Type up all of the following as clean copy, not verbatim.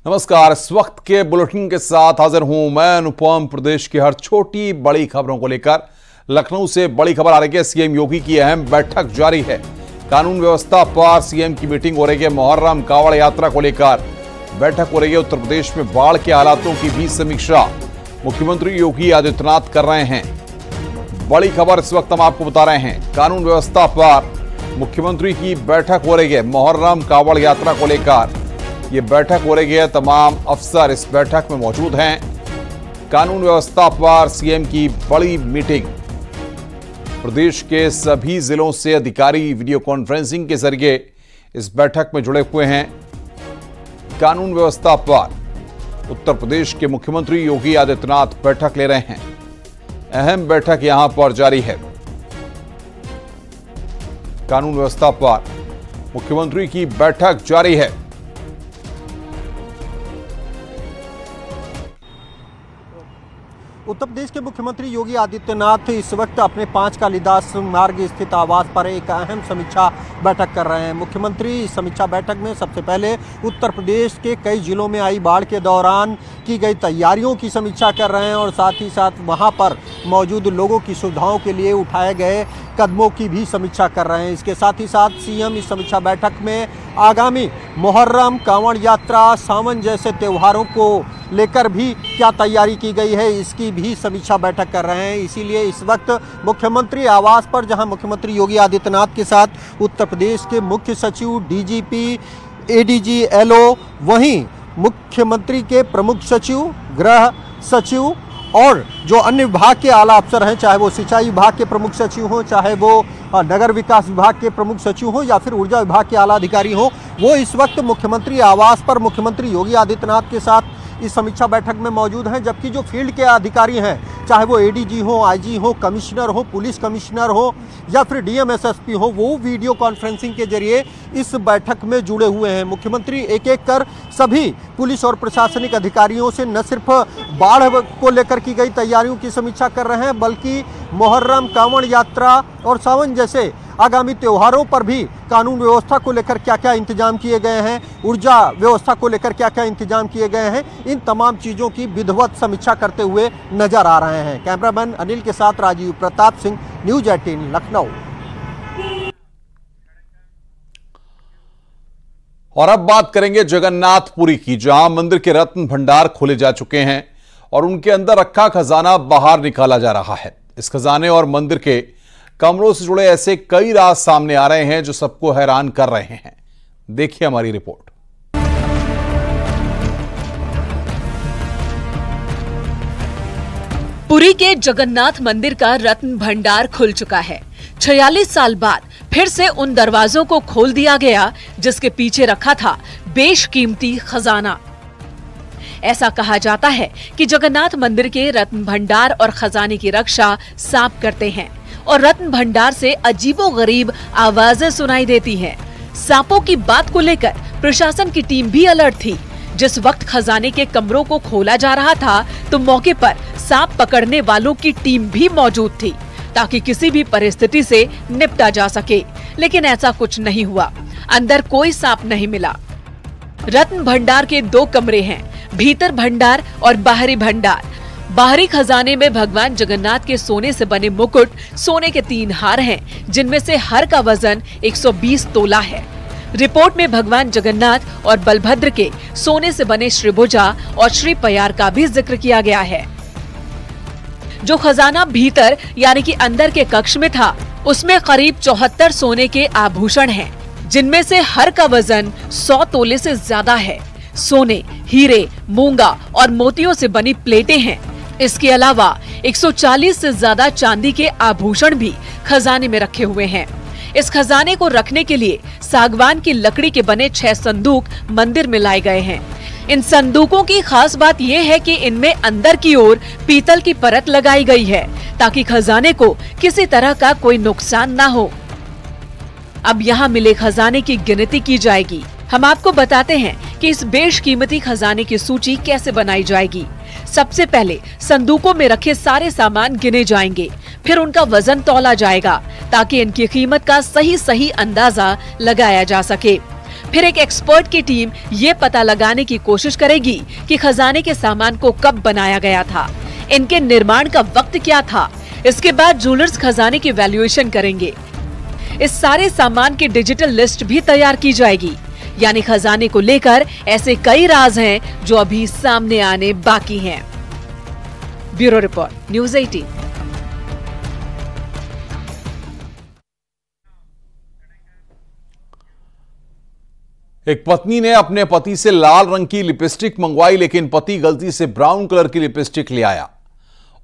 नमस्कार। इस वक्त के बुलेटिन के साथ हाजिर हूं मैं अनुपम। प्रदेश की हर छोटी बड़ी खबरों को लेकर लखनऊ से बड़ी खबर आ रही है। सीएम योगी की अहम बैठक जारी है। कानून व्यवस्था पर सीएम की मीटिंग हो रही है। मुहर्रम कावड़ यात्रा को लेकर बैठक हो रही है। उत्तर प्रदेश में बाढ़ के हालातों की भी समीक्षा मुख्यमंत्री योगी आदित्यनाथ कर रहे हैं। बड़ी खबर इस वक्त हम आपको बता रहे हैं। कानून व्यवस्था पर मुख्यमंत्री की बैठक हो रही है। मुहर्रम कावड़ यात्रा को लेकर ये बैठक हो रही है। तमाम अफसर इस बैठक में मौजूद हैं। कानून व्यवस्था पर सीएम की बड़ी मीटिंग। प्रदेश के सभी जिलों से अधिकारी वीडियो कॉन्फ्रेंसिंग के जरिए इस बैठक में जुड़े हुए हैं। कानून व्यवस्था पर उत्तर प्रदेश के मुख्यमंत्री योगी आदित्यनाथ बैठक ले रहे हैं। अहम बैठक यहां पर जारी है। कानून व्यवस्था पर मुख्यमंत्री की बैठक जारी है। उत्तर प्रदेश के मुख्यमंत्री योगी आदित्यनाथ इस वक्त अपने 5 कालिदास मार्ग स्थित आवास पर एक अहम समीक्षा बैठक कर रहे हैं। मुख्यमंत्री इस समीक्षा बैठक में सबसे पहले उत्तर प्रदेश के कई जिलों में आई बाढ़ के दौरान की गई तैयारियों की समीक्षा कर रहे हैं और साथ ही साथ वहां पर मौजूद लोगों की सुविधाओं के लिए उठाए गए कदमों की भी समीक्षा कर रहे हैं। इसके साथ ही साथ सीएम इस समीक्षा बैठक में आगामी मुहर्रम, कांवड़ यात्रा, सावन जैसे त्योहारों को लेकर भी क्या तैयारी की गई है, इसकी भी समीक्षा बैठक कर रहे हैं। इसीलिए इस वक्त मुख्यमंत्री आवास पर, जहां मुख्यमंत्री योगी आदित्यनाथ के साथ उत्तर प्रदेश के मुख्य सचिव, डीजीपी, एडीजी, एलओ, वहीं मुख्यमंत्री के प्रमुख सचिव, गृह सचिव और जो अन्य विभाग के आला अफसर हैं, चाहे वो सिंचाई विभाग के प्रमुख सचिव हों, चाहे वो नगर विकास विभाग के प्रमुख सचिव हों या फिर ऊर्जा विभाग के आला अधिकारी हों, वो इस वक्त मुख्यमंत्री आवास पर मुख्यमंत्री योगी आदित्यनाथ के साथ इस समीक्षा बैठक में मौजूद हैं। जबकि जो फील्ड के अधिकारी हैं, चाहे वो एडीजी हो, आईजी हो, कमिश्नर हो, पुलिस कमिश्नर हो या फिर डीएम एसएसपी हो, वो वीडियो कॉन्फ्रेंसिंग के जरिए इस बैठक में जुड़े हुए हैं। मुख्यमंत्री एक एक कर सभी पुलिस और प्रशासनिक अधिकारियों से न सिर्फ बाढ़ को लेकर की गई तैयारियों की समीक्षा कर रहे हैं, बल्कि मुहर्रम, कांवड़ यात्रा और सावन जैसे आगामी त्योहारों पर भी कानून व्यवस्था को लेकर क्या क्या इंतजाम किए गए हैं, ऊर्जा व्यवस्था को लेकर क्या क्या इंतजाम किए गए हैं, इन तमाम चीज़ों की विधिवत समीक्षा करते हुए नजर आ रहे हैं। कैमरामैन अनिल के साथ राजीव प्रताप सिंह, न्यूज 18 लखनऊ। और अब बात करेंगे जगन्नाथपुरी की, जहां मंदिर के रत्न भंडार खोले जा चुके हैं और उनके अंदर रखा खजाना बाहर निकाला जा रहा है। इस खजाने और मंदिर के कमरों से जुड़े ऐसे कई राज सामने आ रहे हैं जो सबको हैरान कर रहे हैं। देखिए हमारी रिपोर्ट। पुरी के जगन्नाथ मंदिर का रत्न भंडार खुल चुका है। 46 साल बाद फिर से उन दरवाजों को खोल दिया गया जिसके पीछे रखा था बेशकीमती खजाना। ऐसा कहा जाता है कि जगन्नाथ मंदिर के रत्न भंडार और खजाने की रक्षा सांप करते हैं और रत्न भंडार से अजीबोगरीब आवाजें सुनाई देती हैं। सांपों की बात को लेकर प्रशासन की टीम भी अलर्ट थी। जिस वक्त खजाने के कमरों को खोला जा रहा था तो मौके पर सांप पकड़ने वालों की टीम भी मौजूद थी ताकि किसी भी परिस्थिति से निपटा जा सके, लेकिन ऐसा कुछ नहीं हुआ। अंदर कोई सांप नहीं मिला। रत्न भंडार के 2 कमरे हैं, भीतर भंडार और बाहरी भंडार। बाहरी खजाने में भगवान जगन्नाथ के सोने से बने मुकुट, सोने के 3 हार हैं, जिनमें से हर का वजन 120 तोला है। रिपोर्ट में भगवान जगन्नाथ और बलभद्र के सोने से बने श्रीभुजा और श्री पयार का भी जिक्र किया गया है। जो खजाना भीतर यानी कि अंदर के कक्ष में था, उसमें करीब 74 सोने के आभूषण हैं, जिनमें से हर का वजन 100 तोले से ज्यादा है। सोने, हीरे, मूंगा और मोतियों से बनी प्लेटें हैं। इसके अलावा 140 से ज्यादा चांदी के आभूषण भी खजाने में रखे हुए हैं। इस खजाने को रखने के लिए सागवान की लकड़ी के बने 6 संदूक मंदिर में लाए गए हैं। इन संदूकों की खास बात यह है कि इनमें अंदर की ओर पीतल की परत लगाई गई है ताकि खजाने को किसी तरह का कोई नुकसान न हो। अब यहाँ मिले खजाने की गिनती की जाएगी। हम आपको बताते हैं कि इस बेशकीमती खजाने की सूची कैसे बनाई जाएगी। सबसे पहले संदूकों में रखे सारे सामान गिने जाएंगे, फिर उनका वजन तौला जाएगा ताकि इनकी कीमत का सही अंदाजा लगाया जा सके। फिर एक एक्सपर्ट की टीम ये पता लगाने की कोशिश करेगी कि खजाने के सामान को कब बनाया गया था, इनके निर्माण का वक्त क्या था। इसके बाद जूलर्स खजाने की वैल्यूएशन करेंगे। इस सारे सामान की डिजिटल लिस्ट भी तैयार की जाएगी। यानी खजाने को लेकर ऐसे कई राज हैं जो अभी सामने आने बाकी हैं। Bureau report, news 18। एक पत्नी ने अपने पति से लाल रंग की लिपस्टिक मंगवाई, लेकिन पति गलती से ब्राउन कलर की लिपस्टिक ले आया।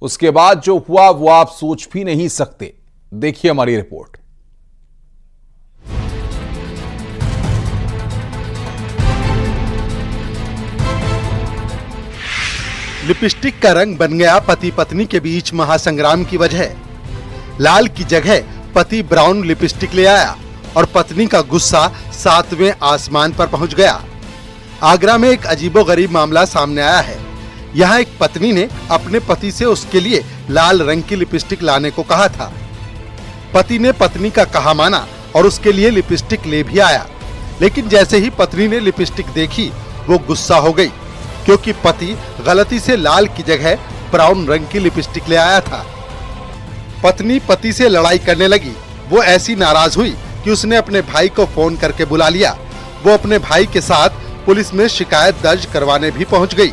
उसके बाद जो हुआ वो आप सोच भी नहीं सकते। देखिए हमारी रिपोर्ट। लिपस्टिक का रंग बन गया पति पत्नी के बीच महासंग्राम की वजह। लाल की जगह पति ब्राउन लिपस्टिक ले आया और पत्नी का गुस्सा 7वें आसमान पर पहुंच गया। आगरा में एक अजीबोगरीब मामला सामने आया है। यहाँ एक पत्नी ने अपने पति से उसके लिए लाल रंग की लिपस्टिक लाने को कहा था। पति ने पत्नी का कहा माना और उसके लिए लिपस्टिक ले भी आया, लेकिन जैसे ही पत्नी ने लिपस्टिक देखी वो गुस्सा हो गई, क्योंकि पति गलती से लाल की जगह ब्राउन रंग की लिपस्टिक ले आया था। पत्नी पति से लड़ाई करने लगी। वो ऐसी नाराज हुई कि उसने अपने भाई को फोन करके बुला लिया। वो अपने भाई के साथ पुलिस में शिकायत दर्ज करवाने भी पहुंच गई।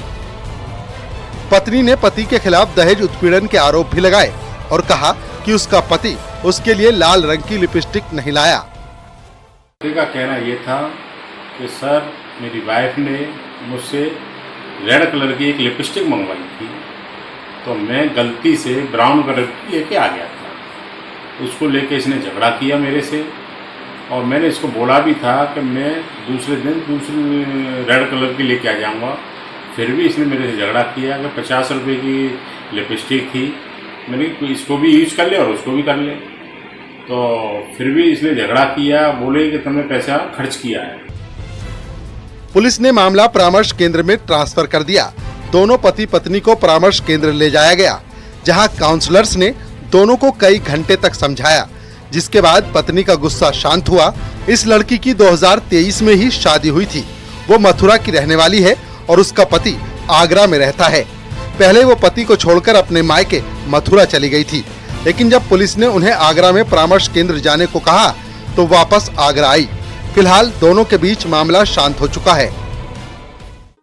पत्नी ने पति के खिलाफ दहेज उत्पीड़न के आरोप भी लगाए और कहा कि उसका पति उसके लिए लाल रंग की लिपस्टिक नहीं लाया। पति का कहना ये था कि सर, मेरी वाइफ ने मुझसे रेड कलर की एक लिपस्टिक मंगवाई थी, तो मैं गलती से ब्राउन कलर की लेके आ गया था। उसको लेके इसने झगड़ा किया मेरे से, और मैंने इसको बोला भी था कि मैं दूसरे दिन दूसरी रेड कलर की लेके आ जाऊंगा। फिर भी इसने मेरे से झगड़ा किया कि 50 रुपये की लिपस्टिक थी, मैंने इसको भी यूज कर ले और उसको भी कर ले। तो फिर भी इसने झगड़ा किया, बोले कि तुमने पैसा खर्च किया है। पुलिस ने मामला परामर्श केंद्र में ट्रांसफर कर दिया। दोनों पति पत्नी को परामर्श केंद्र ले जाया गया, जहां काउंसलर्स ने दोनों को कई घंटे तक समझाया, जिसके बाद पत्नी का गुस्सा शांत हुआ। इस लड़की की 2023 में ही शादी हुई थी। वो मथुरा की रहने वाली है और उसका पति आगरा में रहता है। पहले वो पति को छोड़कर अपने मायके मथुरा चली गई थी, लेकिन जब पुलिस ने उन्हें आगरा में परामर्श केंद्र जाने को कहा तो वापस आगरा आई। फिलहाल दोनों के बीच मामला शांत हो चुका है।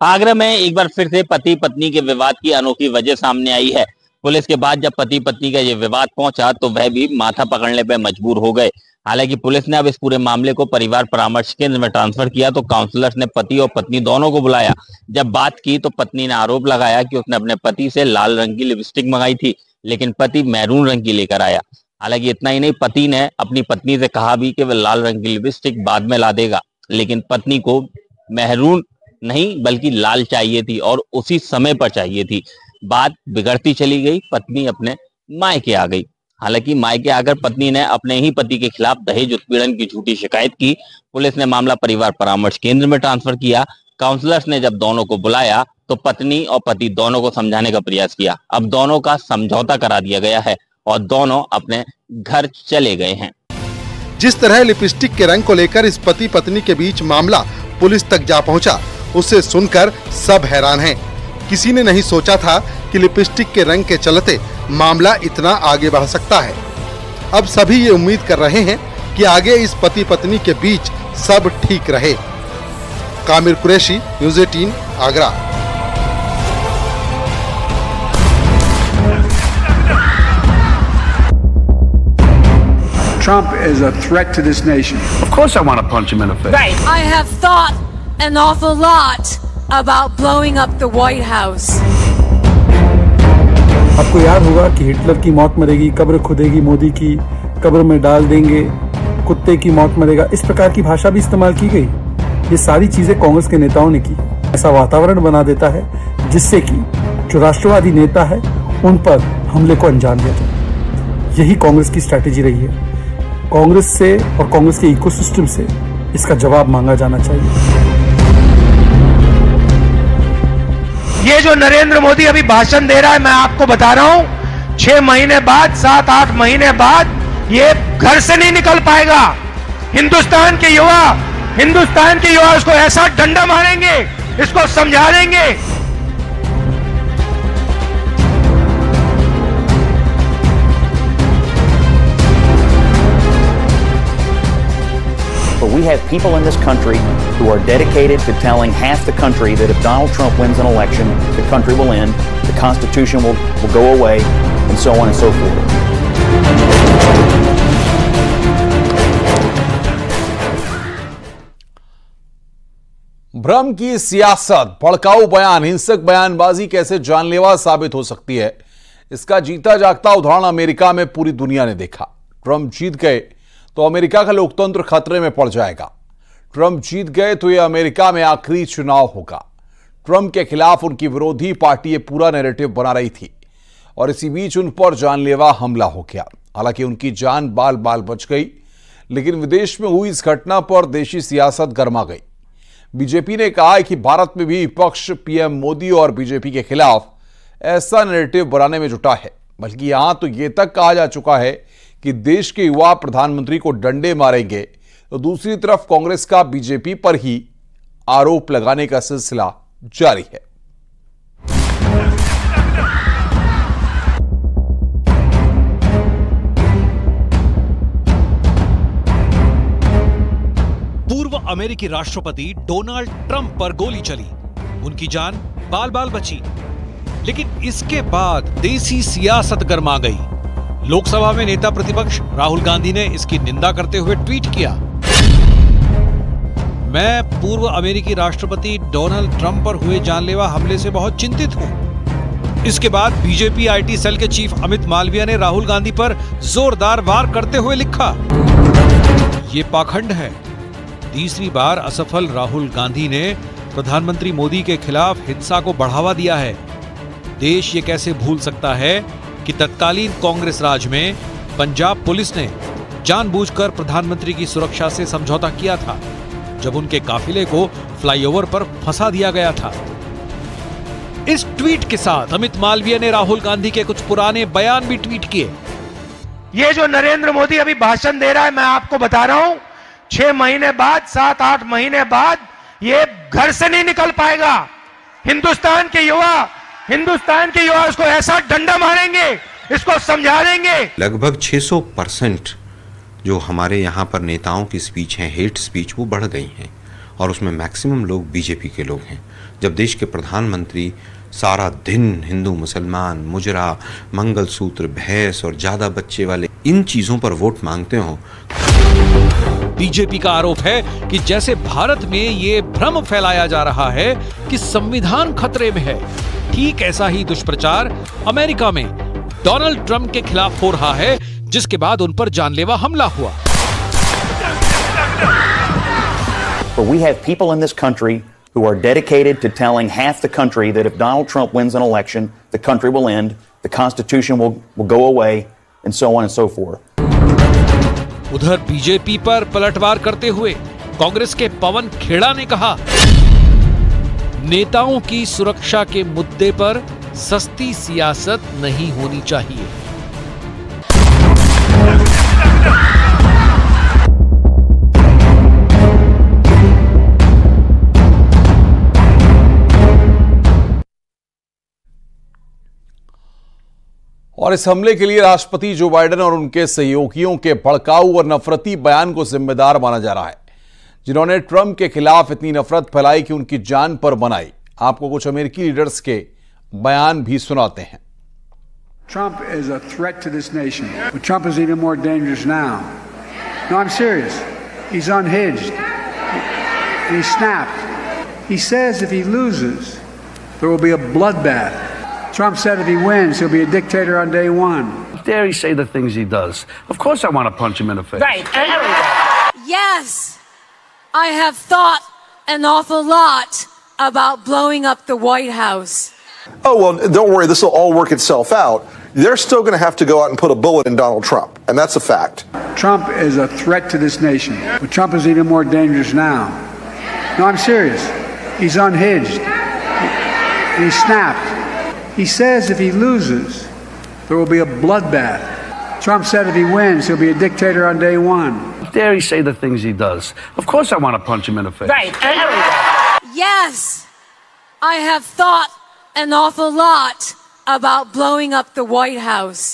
आगरा में एक बार फिर से पति पत्नी के विवाद की अनोखी वजह सामने आई है। पुलिस के बाद जब पति पत्नी का ये विवाद पहुंचा तो वह भी माथा पकड़ने पर मजबूर हो गए। हालांकि पुलिस ने अब इस पूरे मामले को परिवार परामर्श केंद्र में ट्रांसफर किया तो काउंसलर्स ने पति और पत्नी दोनों को बुलाया। जब बात की तो पत्नी ने आरोप लगाया कि उसने अपने पति से लाल रंग की लिपस्टिक मंगाई थी, लेकिन पति मैरून रंग की लेकर आया। हालांकि इतना ही नहीं, पति ने अपनी पत्नी से कहा भी कि वह लाल रंग की लिपस्टिक बाद में ला देगा, लेकिन पत्नी को मैरून नहीं बल्कि लाल चाहिए थी और उसी समय पर चाहिए थी। बात बिगड़ती चली गई, पत्नी अपने मायके आ गई। हालांकि मायके आकर पत्नी ने अपने ही पति के खिलाफ दहेज उत्पीड़न की झूठी शिकायत की। पुलिस ने मामला परिवार परामर्श केंद्र में ट्रांसफर किया। काउंसलर्स ने जब दोनों को बुलाया तो पत्नी और पति दोनों को समझाने का प्रयास किया। अब दोनों का समझौता करा दिया गया है और दोनों अपने घर चले गए हैं। जिस तरह लिपस्टिक के रंग को लेकर इस पति पत्नी के बीच मामला पुलिस तक जा पहुंचा, उसे सुनकर सब हैरान हैं। किसी ने नहीं सोचा था कि लिपस्टिक के रंग के चलते मामला इतना आगे बढ़ सकता है। अब सभी ये उम्मीद कर रहे हैं कि आगे इस पति पत्नी के बीच सब ठीक रहे। Kamir Qureshi, news 18, Agra. Trump is a threat to this nation. Of course I want to punch him in the face. Right. I have thought an awful lot about blowing up the White House. आपको याद होगा कि Hitler की मौत मरेगी, कब्र खुदेगी मोदी की, कब्र में डाल देंगे, कुत्ते की मौत मरेगा, इस प्रकार की भाषा भी इस्तेमाल की गई। ये सारी चीजें कांग्रेस के नेताओं ने की। ऐसा वातावरण बना देता है जिससे कि जो राष्ट्रवादी नेता है उन पर हमले को अंजाम दिया जाए। यही कांग्रेस की स्ट्रैटेजी रही है। कांग्रेस से और कांग्रेस के इकोसिस्टम से इसका जवाब मांगा जाना चाहिए। ये जो नरेंद्र मोदी अभी भाषण दे रहा है, मैं आपको बता रहा हूं 6 महीने बाद, 7-8 महीने बाद ये घर से नहीं निकल पाएगा। हिंदुस्तान के युवा हिंदुस्तान के युवा इसको ऐसा डंडा मारेंगे, इसको समझा देंगे। But we have people in this country who are dedicated to telling half the country that if Donald Trump wins an election, the country will end, the Constitution will go away, and so on and so forth. भ्रम की सियासत, भड़काऊ बयान, हिंसक बयानबाजी कैसे जानलेवा साबित हो सकती है, इसका जीता जागता उदाहरण अमेरिका में पूरी दुनिया ने देखा। ट्रंप जीत गए तो अमेरिका का लोकतंत्र खतरे में पड़ जाएगा। ट्रंप जीत गए तो यह अमेरिका में आखिरी चुनाव होगा। ट्रंप के खिलाफ उनकी विरोधी पार्टी ये पूरा नैरेटिव बना रही थी और इसी बीच उन पर जानलेवा हमला हो गया। हालांकि उनकी जान बाल बाल बच गई, लेकिन विदेश में हुई इस घटना पर देशी सियासत गर्मा गई। बीजेपी ने कहा है कि भारत में भी विपक्ष पीएम मोदी और बीजेपी के खिलाफ ऐसा नैरेटिव बनाने में जुटा है। बल्कि यहां तो यह तक कहा जा चुका है कि देश के युवा प्रधानमंत्री को डंडे मारेंगे, तो दूसरी तरफ कांग्रेस का बीजेपी पर ही आरोप लगाने का सिलसिला जारी है। पूर्व अमेरिकी राष्ट्रपति डोनाल्ड ट्रंप पर गोली चली, उनकी जान बाल बाल बची, लेकिन इसके बाद देसी सियासत गर्मा गई। लोकसभा में नेता प्रतिपक्ष राहुल गांधी ने इसकी निंदा करते हुए ट्वीट किया, मैं पूर्व अमेरिकी राष्ट्रपति डोनाल्ड ट्रंप पर हुए जानलेवा हमले से बहुत चिंतित हूं। इसके बाद बीजेपी आईटी सेल के चीफ अमित मालविया ने राहुल गांधी पर जोरदार वार करते हुए लिखा, ये पाखंड है। तीसरी बार असफल राहुल गांधी ने प्रधानमंत्री मोदी के खिलाफ हिंसा को बढ़ावा दिया है। देश ये कैसे भूल सकता है कि तत्कालीन कांग्रेस राज में पंजाब पुलिस ने जानबूझकर प्रधानमंत्री की सुरक्षा से समझौता किया था, जब उनके काफिले को फ्लाईओवर पर फंसा दिया गया था। इस ट्वीट के साथ अमित मालवीय ने राहुल गांधी के कुछ पुराने बयान भी ट्वीट किए। ये जो नरेंद्र मोदी अभी भाषण दे रहा है, मैं आपको बता रहा हूं, 6 महीने बाद, 7-8 महीने बाद ये घर से नहीं निकल पाएगा। हिंदुस्तान के युवा इसको ऐसा डंडा मारेंगे, इसको समझा देंगे। लगभग 600% जो हमारे यहाँ पर नेताओं की स्पीच है, हेट स्पीच, वो बढ़ गई हैं और उसमें मैक्सिमम लोग बीजेपी के लोग हैं। जब देश के प्रधानमंत्री सारा दिन हिंदू मुसलमान, मुजरा, मंगलसूत्र, भैंस और ज्यादा बच्चे वाले इन चीजों पर वोट मांगते हो। बीजेपी का आरोप है कि जैसे भारत में ये भ्रम फैलाया जा रहा है कि संविधान खतरे में है, ठीक ऐसा ही दुष्प्रचार अमेरिका में डोनाल्ड ट्रंप के खिलाफ हो रहा है, जिसके बाद उन पर जानलेवा हमला हुआ। But we have people in this country who are dedicated to telling half the country that if Donald Trump wins an election, the country will end, the Constitution will go away, and so on and so forth. उधर BJP पर पलटवार करते हुए कांग्रेस के पवन खेड़ा ने कहा, नेताओं की सुरक्षा के मुद्दे पर सस्ती सियासत नहीं होनी चाहिए। और इस हमले के लिए राष्ट्रपति जो बाइडेन और उनके सहयोगियों के भड़काऊ और नफरती बयान को जिम्मेदार माना जा रहा है, जिन्होंने ट्रंप के खिलाफ इतनी नफरत फैलाई कि उनकी जान पर बनाई। आपको कुछ अमेरिकी लीडर्स के बयान भी सुनाते हैं। Trump is a threat to this nation, but Trump is even more dangerous now. No, I'm serious. He's unhinged. He snapped. He says if he loses, there will be a bloodbath. Trump said if he wins, he'll be a dictator on day one. How dare he say the things he does? Of course I want to punch him in the face. Right. Yes, I have thought an awful lot about blowing up the White House. Oh, well, don't worry. This will all work itself out. They're still going to have to go out and put a bullet in Donald Trump, and that's a fact. Trump is a threat to this nation, but Trump is even more dangerous now. No, I'm serious. He's unhinged. He snapped. He says if he loses, there will be a bloodbath. Trump said if he wins, he'll be a dictator on day one. How dare he say the things he does? Of course I want to punch him in the face. Right. Yes, I have thought an awful lot about blowing up the White House.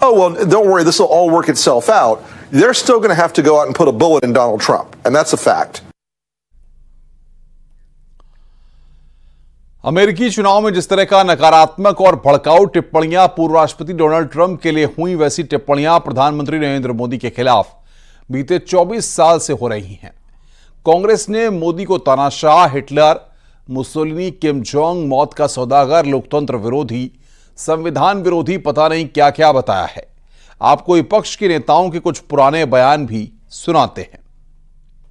Oh, well, don't worry. This will all work itself out. They're still going to have to go out and put a bullet in Donald Trump. And that's a fact. अमेरिकी चुनाव में जिस तरह का नकारात्मक और भड़काऊ टिप्पणियां पूर्व राष्ट्रपति डोनाल्ड ट्रंप के लिए हुई, वैसी टिप्पणियां प्रधानमंत्री नरेंद्र मोदी के खिलाफ बीते 24 साल से हो रही हैं। कांग्रेस ने मोदी को तानाशाह, हिटलर, मुसोलिनी, किम जोंग, मौत का सौदागर, लोकतंत्र विरोधी, संविधान विरोधी, पता नहीं क्या क्या बताया है। आपको विपक्ष के नेताओं के कुछ पुराने बयान भी सुनाते हैं।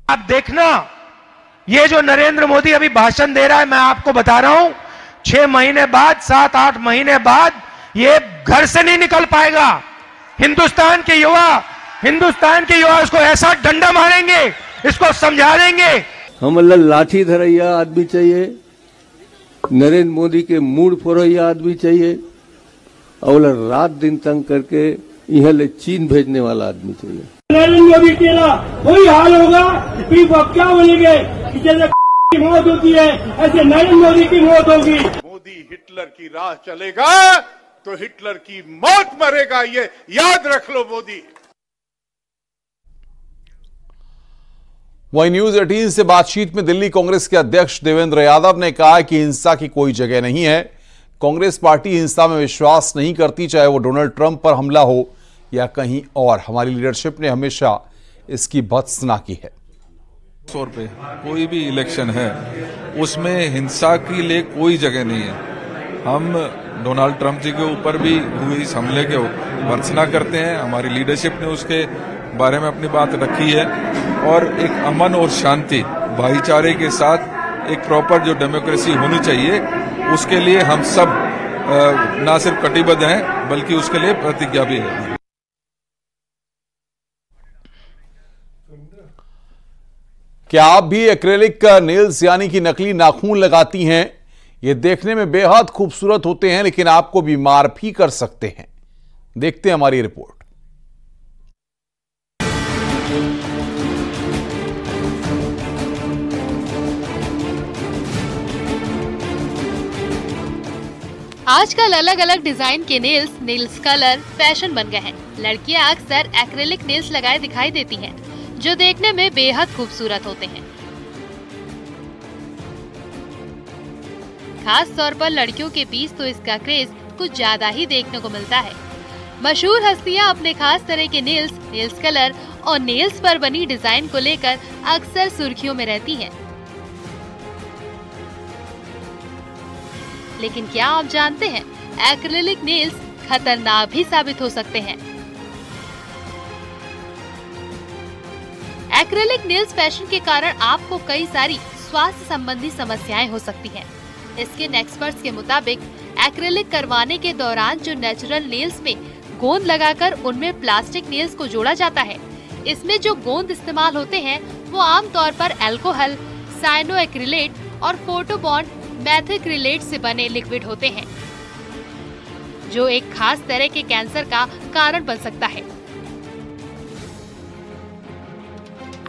आप देखना, ये जो नरेंद्र मोदी अभी भाषण दे रहा है, मैं आपको बता रहा हूं 6 महीने बाद, 7-8 महीने बाद ये घर से नहीं निकल पाएगा। हिंदुस्तान के युवा इसको ऐसा डंडा मारेंगे, इसको समझा देंगे। हम लाठी धरैया आदमी चाहिए, नरेंद्र मोदी के मूड फोरैया आदमी चाहिए, और रात दिन तंग करके यहाँ ले चीन भेजने वाला आदमी चाहिए। नरेंद्र मोदी तेरा वही हाल होगा, फिर आप क्या बोलेंगे कि जैसे की मौत होती है ऐसे नरेंद्र मोदी की मौत होगी। मोदी हिटलर की राह चलेगा तो हिटलर की मौत मरेगा, ये याद रख लो मोदी। वहीं न्यूज 18 से बातचीत में दिल्ली कांग्रेस के अध्यक्ष देवेंद्र यादव ने कहा कि हिंसा की कोई जगह नहीं है। कांग्रेस पार्टी हिंसा में विश्वास नहीं करती, चाहे वो डोनाल्ड ट्रंप पर हमला हो या कहीं और। हमारी लीडरशिप ने हमेशा इसकी भर्त्सना की है। तौर पे कोई भी इलेक्शन है उसमें हिंसा के लिए कोई जगह नहीं है। हम डोनाल्ड ट्रंप जी के ऊपर भी हुए इस हमले के भर्त्सना करते हैं। हमारी लीडरशिप ने उसके बारे में अपनी बात रखी है और एक अमन और शांति, भाईचारे के साथ एक प्रॉपर जो डेमोक्रेसी होनी चाहिए, उसके लिए हम सब न सिर्फ कटिबद्ध हैं बल्कि उसके लिए प्रतिज्ञा भी है। क्या आप भी एक्रेलिक नेल्स यानी कि नकली नाखून लगाती हैं? ये देखने में बेहद खूबसूरत होते हैं लेकिन आपको बीमार भी कर सकते हैं। देखते हैं हमारी रिपोर्ट। आजकल अलग अलग डिजाइन के नेल्स कलर फैशन बन गए हैं। लड़कियां अक्सर एक्रेलिक नेल्स लगाए दिखाई देती हैं, जो देखने में बेहद खूबसूरत होते हैं। खास तौर पर लड़कियों के बीच तो इसका क्रेज कुछ ज्यादा ही देखने को मिलता है। मशहूर हस्तियां अपने खास तरह के नेल्स कलर और नेल्स पर बनी डिजाइन को लेकर अक्सर सुर्खियों में रहती हैं। लेकिन क्या आप जानते हैं, एक्रेलिक नेल्स खतरनाक भी साबित हो सकते हैं। एक्रेलिक नेल्स फैशन के कारण आपको कई सारी स्वास्थ्य संबंधी समस्याएं हो सकती हैं। स्किन एक्सपर्ट्स के मुताबिक एक्रेलिक करवाने के दौरान जो नेचुरल नेल्स में गोंद लगाकर उनमें प्लास्टिक नेल्स को जोड़ा जाता है, इसमें जो गोंद इस्तेमाल होते हैं वो आमतौर पर अल्कोहल, साइनोएक्रिलेट और फोटोबॉन्ड मैथिक्रिलेट से बने लिक्विड होते हैं, जो एक खास तरह के कैंसर का कारण बन सकता है।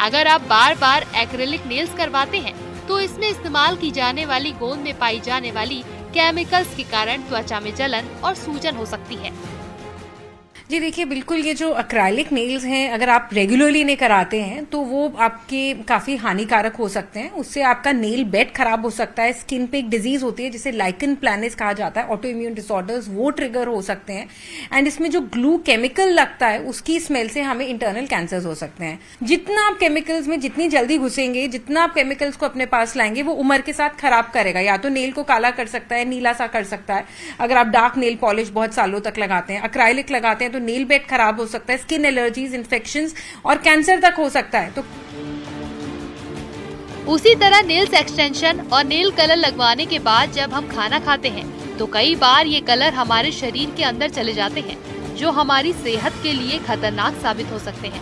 अगर आप बार बार एक्रेलिक नेल्स करवाते हैं तो इसमें इस्तेमाल की जाने वाली गोंद में पाई जाने वाली केमिकल्स के कारण त्वचा में जलन और सूजन हो सकती है। जी देखिए, बिल्कुल ये जो एक्रेलिक नेल्स हैं, अगर आप रेगुलरली नहीं कराते हैं तो वो आपके काफी हानिकारक हो सकते हैं। उससे आपका नेल बेड खराब हो सकता है। स्किन पे एक डिजीज होती है जिसे लाइकन प्लैनिस कहा जाता है, ऑटो इम्यून डिसऑर्डर्स, वो ट्रिगर हो सकते हैं। एंड इसमें जो ग्लू केमिकल लगता है उसकी स्मेल से हमें इंटरनल कैंसर्स हो सकते हैं। जितना आप केमिकल्स में जितनी जल्दी घुसेंगे, जितना आप केमिकल्स को अपने पास लाएंगे, वो उम्र के साथ खराब करेगा। या तो नेल को काला कर सकता है, नीला सा कर सकता है। अगर आप डार्क नेल पॉलिश बहुत सालों तक लगाते हैं, एक्रेलिक लगाते हैं, तो नेल बेड खराब हो सकता है, स्किन एलर्जीज, इन्फेक्शंस और कैंसर तक हो सकता है। तो उसी तरह नेल्स एक्सटेंशन और नेल कलर लगवाने के बाद जब हम खाना खाते हैं तो कई बार ये कलर हमारे शरीर के अंदर चले जाते हैं, जो हमारी सेहत के लिए खतरनाक साबित हो सकते हैं।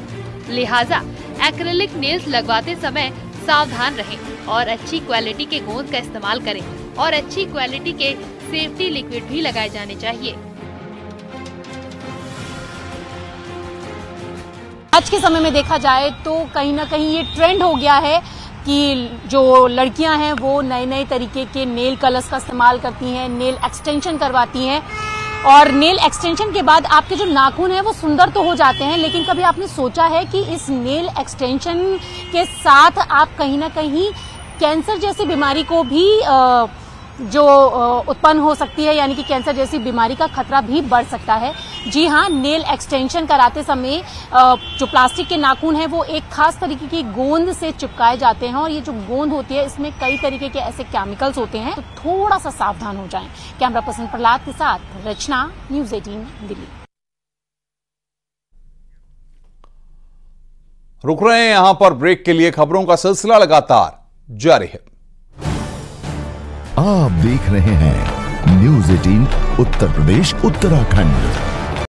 लिहाजा एक्रेलिक नेल्स लगवाते समय सावधान रहें और अच्छी क्वालिटी के गोंद का इस्तेमाल करें और अच्छी क्वालिटी के सेफ्टी लिक्विड भी लगाए जाने चाहिए। आज के समय में देखा जाए तो कहीं ना कहीं ये ट्रेंड हो गया है कि जो लड़कियां हैं वो नए नए तरीके के नेल कलर्स का इस्तेमाल करती हैं, नेल एक्सटेंशन करवाती हैं। और नेल एक्सटेंशन के बाद आपके जो नाखून हैं वो सुंदर तो हो जाते हैं, लेकिन कभी आपने सोचा है कि इस नेल एक्सटेंशन के साथ आप कहीं ना कहीं कैंसर जैसी बीमारी को भी जो उत्पन्न हो सकती है, यानी कि कैंसर जैसी बीमारी का खतरा भी बढ़ सकता है। जी हाँ, नेल एक्सटेंशन कराते समय जो प्लास्टिक के नाखून हैं वो एक खास तरीके की गोंद से चिपकाए जाते हैं, और ये जो गोंद होती है इसमें कई तरीके के ऐसे केमिकल्स होते हैं, तो थोड़ा सा सावधान हो जाएं। कैमरा पर्सन प्रहलाद के साथ रचना, न्यूज़ 18 दिल्ली। रुक रहे हैं यहां पर ब्रेक के लिए। खबरों का सिलसिला लगातार जारी है। आप देख रहे हैं न्यूज़ 18 उत्तर प्रदेश उत्तराखंड।